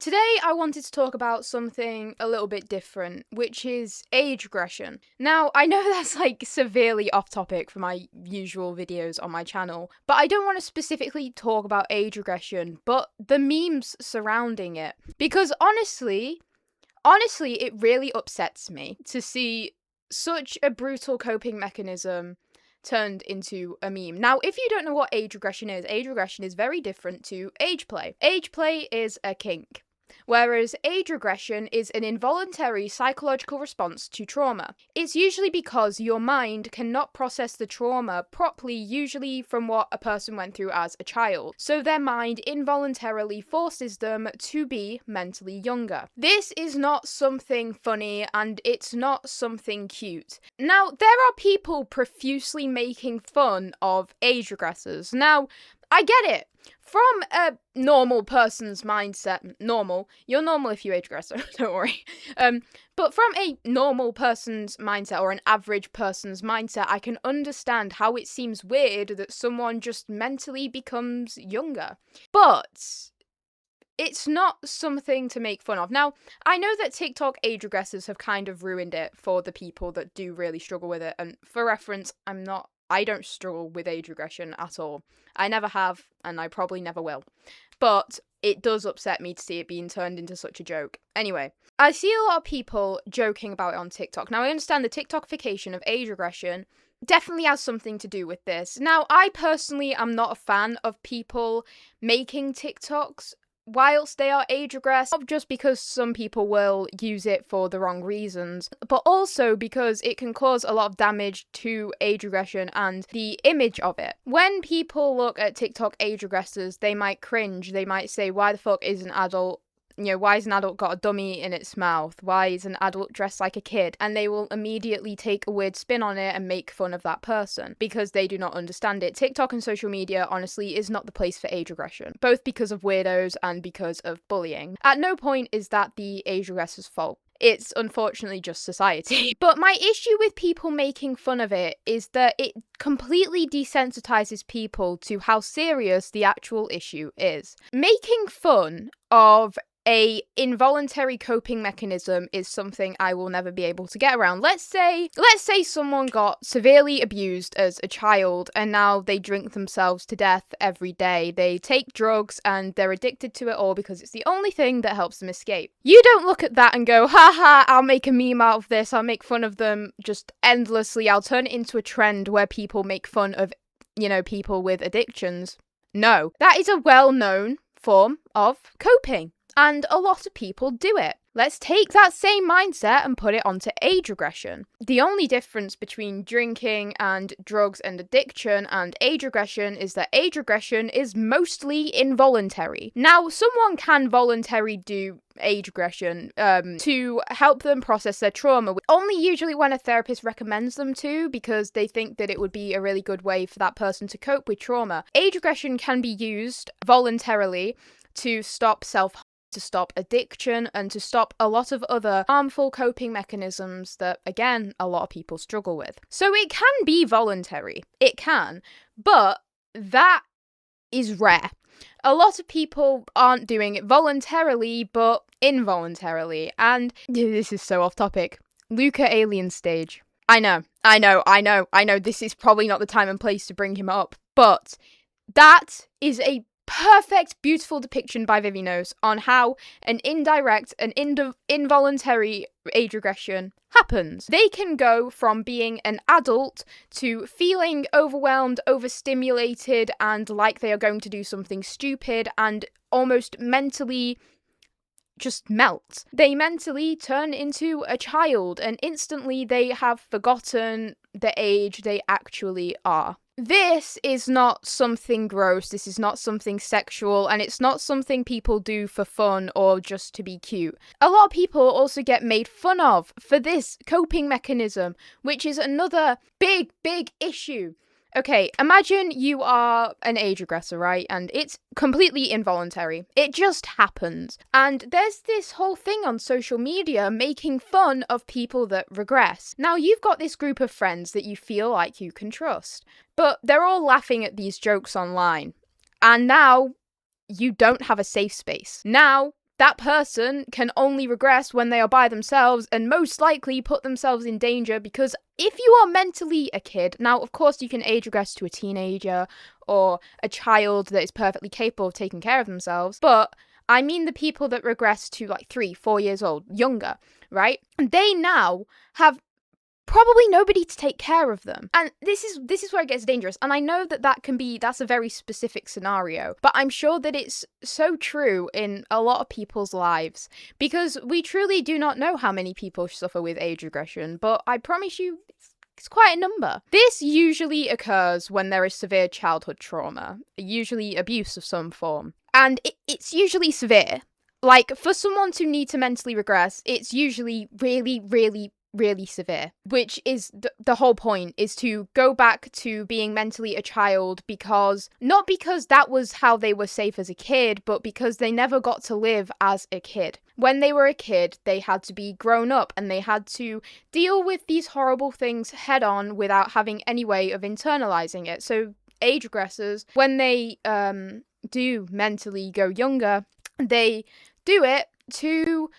Today, I wanted to talk about something a little bit different, which is age regression. Now, I know that's severely off topic for my usual videos on my channel, but I don't want to specifically talk about age regression, but the memes surrounding it. Because honestly, it really upsets me to see such a brutal coping mechanism turned into a meme. Now, if you don't know what age regression is very different to age play. Age play is a kink, whereas age regression is an involuntary psychological response to trauma. It's usually because your mind cannot process the trauma properly, usually from what a person went through as a child. So their mind involuntarily forces them to be mentally younger. This is not something funny and it's not something cute. Now, there are people profusely making fun of age regressors. Now, I get it. From a normal person's mindset, you're normal if you age regress, so don't worry. But from a normal person's mindset or an average person's mindset, I can understand how it seems weird that someone just mentally becomes younger. But it's not something to make fun of. Now, I know that TikTok age regressors have kind of ruined it for the people that do really struggle with it. And for reference, I don't struggle with age regression at all. I never have, and I probably never will. But it does upset me to see it being turned into such a joke. Anyway, I see a lot of people joking about it on TikTok. Now, I understand the TikTokification of age regression definitely has something to do with this. Now, I personally am not a fan of people making TikToks whilst they are age regressed, not just because some people will use it for the wrong reasons, but also because it can cause a lot of damage to age regression and the image of it. When people look at TikTok age regressors, they might cringe. They might say, why the fuck is an adult why has an adult got a dummy in its mouth? Why is an adult dressed like a kid? And they will immediately take a weird spin on it and make fun of that person because they do not understand it. TikTok and social media, honestly, is not the place for age regression, both because of weirdos and because of bullying. At no point is that the age regressor's fault. It's unfortunately just society. But my issue with people making fun of it is that it completely desensitizes people to how serious the actual issue is. Making fun of a involuntary coping mechanism is something I will never be able to get around. Let's say someone got severely abused as a child and now they drink themselves to death every day. They take drugs and they're addicted to it all because it's the only thing that helps them escape. You don't look at that and go, haha, I'll make a meme out of this. I'll make fun of them just endlessly. I'll turn it into a trend where people make fun of, people with addictions. No, that is a well-known form of coping. And a lot of people do it. Let's take that same mindset and put it onto age regression. The only difference between drinking and drugs and addiction and age regression is that age regression is mostly involuntary. Now, someone can voluntarily do age regression to help them process their trauma, only usually when a therapist recommends them to, because they think that it would be a really good way for that person to cope with trauma. Age regression can be used voluntarily to stop self-harm, to stop addiction, and to stop a lot of other harmful coping mechanisms that, again, a lot of people struggle with. So it can be voluntary. It can. But that is rare. A lot of people aren't doing it voluntarily, but involuntarily. And this is so off topic. Luca Alien Stage. I know. This is probably not the time and place to bring him up, but that is a perfect, beautiful depiction by Vivinos on how an indirect and involuntary age regression happens. They can go from being an adult to feeling overwhelmed, overstimulated, and like they are going to do something stupid and almost mentally just melt. They mentally turn into a child and instantly they have forgotten the age they actually are. This is not something gross, this is not something sexual, and it's not something people do for fun or just to be cute. A lot of people also get made fun of for this coping mechanism, which is another big issue. Okay, imagine you are an age regressor, right? And it's completely involuntary. It just happens. And there's this whole thing on social media making fun of people that regress. Now, you've got this group of friends that you feel like you can trust, but they're all laughing at these jokes online. And now you don't have a safe space. Now that person can only regress when they are by themselves and most likely put themselves in danger, because if you are mentally a kid, now of course you can age regress to a teenager or a child that is perfectly capable of taking care of themselves, but I mean the people that regress to like 3-4 years old, younger, right? They now have probably nobody to take care of them. And this is where it gets dangerous. And I know that's a very specific scenario, but I'm sure that it's so true in a lot of people's lives, because we truly do not know how many people suffer with age regression, but I promise you it's quite a number. This usually occurs when there is severe childhood trauma, usually abuse of some form. And it's usually severe. Like, for someone to need to mentally regress, it's usually really, really, really severe, which is the whole point, is to go back to being mentally a child, because not because that was how they were safe as a kid, but because they never got to live as a kid. When they were a kid, they had to be grown up and they had to deal with these horrible things head on without having any way of internalizing it. So age regressors, when they do mentally go younger, they do it to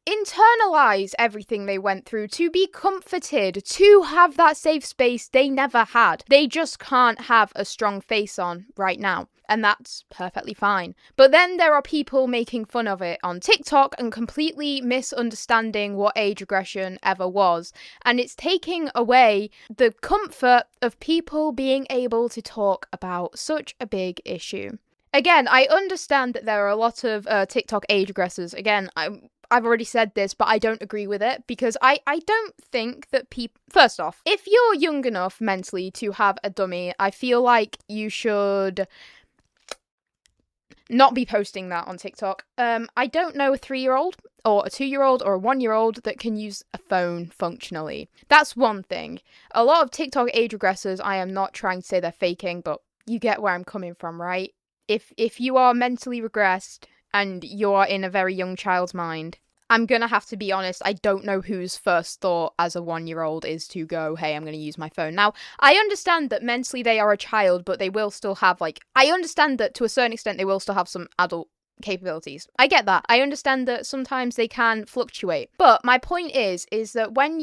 internalize everything they went through, to be comforted, to have that safe space they never had. They just can't have a strong face on right now, and that's perfectly fine. But then there are people making fun of it on TikTok and completely misunderstanding what age regression ever was, and it's taking away the comfort of people being able to talk about such a big issue. Again, I understand that there are a lot of TikTok age regressors. Again, I've already said this, but I don't agree with it, because I don't think that people... First off, if you're young enough mentally to have a dummy, I feel like you should not be posting that on TikTok. I don't know a 3-year-old or a 2-year-old or a 1-year-old that can use a phone functionally. That's one thing. A lot of TikTok age regressors, I am not trying to say they're faking, but you get where I'm coming from, right? If you are mentally regressed and you're in a very young child's mind, I'm gonna have to be honest, I don't know whose first thought as a 1-year-old is to go, hey, I'm gonna use my phone. Now, I understand that mentally they are a child, but they will still have, I understand that to a certain extent they will still have some adult capabilities. I get that. I understand that sometimes they can fluctuate. But my point is that when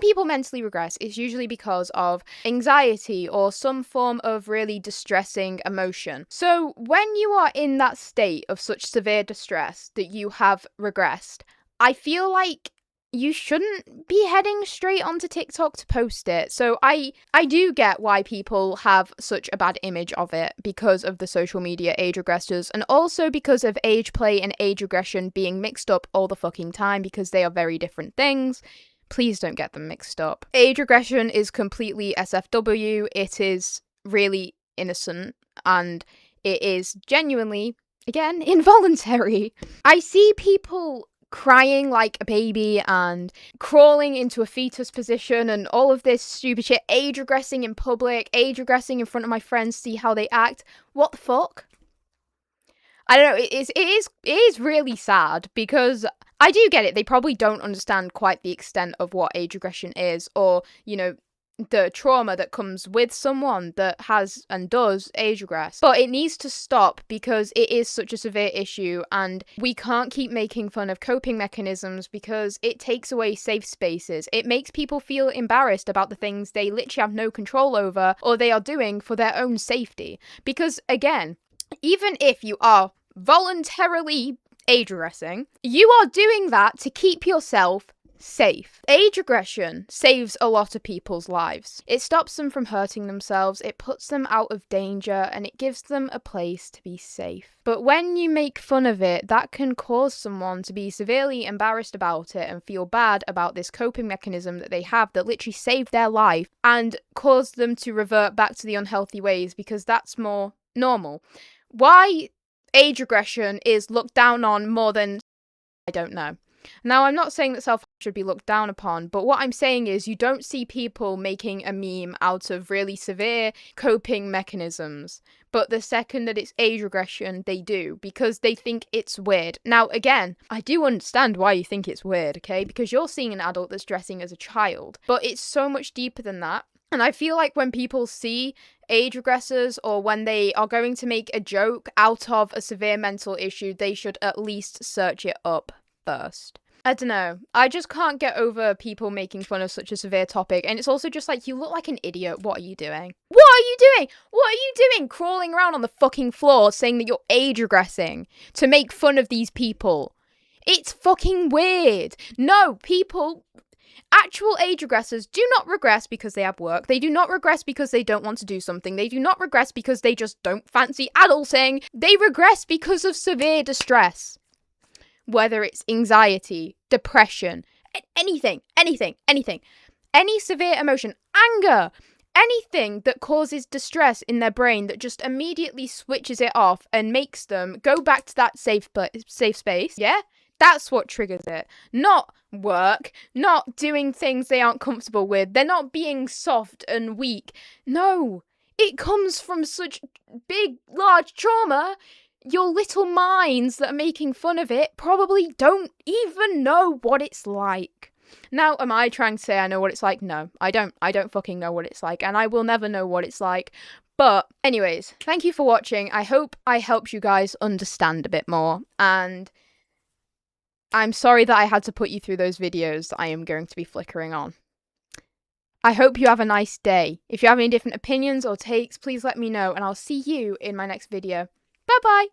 people mentally regress, it's usually because of anxiety or some form of really distressing emotion. So when you are in that state of such severe distress that you have regressed, I feel like you shouldn't be heading straight onto TikTok to post it. So I do get why people have such a bad image of it, because of the social media age regressors, and also because of age play and age regression being mixed up all the fucking time, because they are very different things. Please don't get them mixed up. Age regression is completely SFW. It is really innocent, and it is genuinely, again, involuntary. I see people crying like a baby and crawling into a fetus position and all of this stupid shit, age regressing in public, age regressing in front of my friends, see how they act. What the fuck? I don't know, it is really sad, because I do get it, they probably don't understand quite the extent of what age regression is, or, the trauma that comes with someone that has and does age regress. But it needs to stop, because it is such a severe issue, and we can't keep making fun of coping mechanisms, because it takes away safe spaces. It makes people feel embarrassed about the things they literally have no control over, or they are doing for their own safety. Because again, even if you are voluntarily age regressing, you are doing that to keep yourself safe. Age regression saves a lot of people's lives. It stops them from hurting themselves, it puts them out of danger, and it gives them a place to be safe. But when you make fun of it, that can cause someone to be severely embarrassed about it and feel bad about this coping mechanism that they have that literally saved their life, and cause them to revert back to the unhealthy ways, because that's more normal. Why age regression is looked down on more than... I don't know. Now, I'm not saying that self-harm should be looked down upon, but what I'm saying is you don't see people making a meme out of really severe coping mechanisms. But the second that it's age regression, they do, because they think it's weird. Now, again, I do understand why you think it's weird, okay? Because you're seeing an adult that's dressing as a child. But it's so much deeper than that. And I feel like when people see age regressors, or when they are going to make a joke out of a severe mental issue, they should at least search it up first. I don't know. I just can't get over people making fun of such a severe topic. And it's also just like, you look like an idiot. What are you doing? What are you doing? What are you doing? Crawling around on the fucking floor saying that you're age regressing to make fun of these people. It's fucking weird. No, people... Actual age regressors do not regress because they have work. They do not regress because they don't want to do something. They do not regress because they just don't fancy adulting. They regress because of severe distress. Whether it's anxiety, depression, anything. Any severe emotion, anger, anything that causes distress in their brain that just immediately switches it off and makes them go back to that safe space, yeah? That's what triggers it. Not work, not doing things they aren't comfortable with. They're not being soft and weak. No, it comes from such big, large trauma. Your little minds that are making fun of it probably don't even know what it's like. Now, am I trying to say I know what it's like? No, I don't. I don't fucking know what it's like, and I will never know what it's like. But anyways, thank you for watching. I hope I helped you guys understand a bit more, and I'm sorry that I had to put you through those videos that I am going to be flickering on. I hope you have a nice day. If you have any different opinions or takes, please let me know, and I'll see you in my next video. Bye-bye!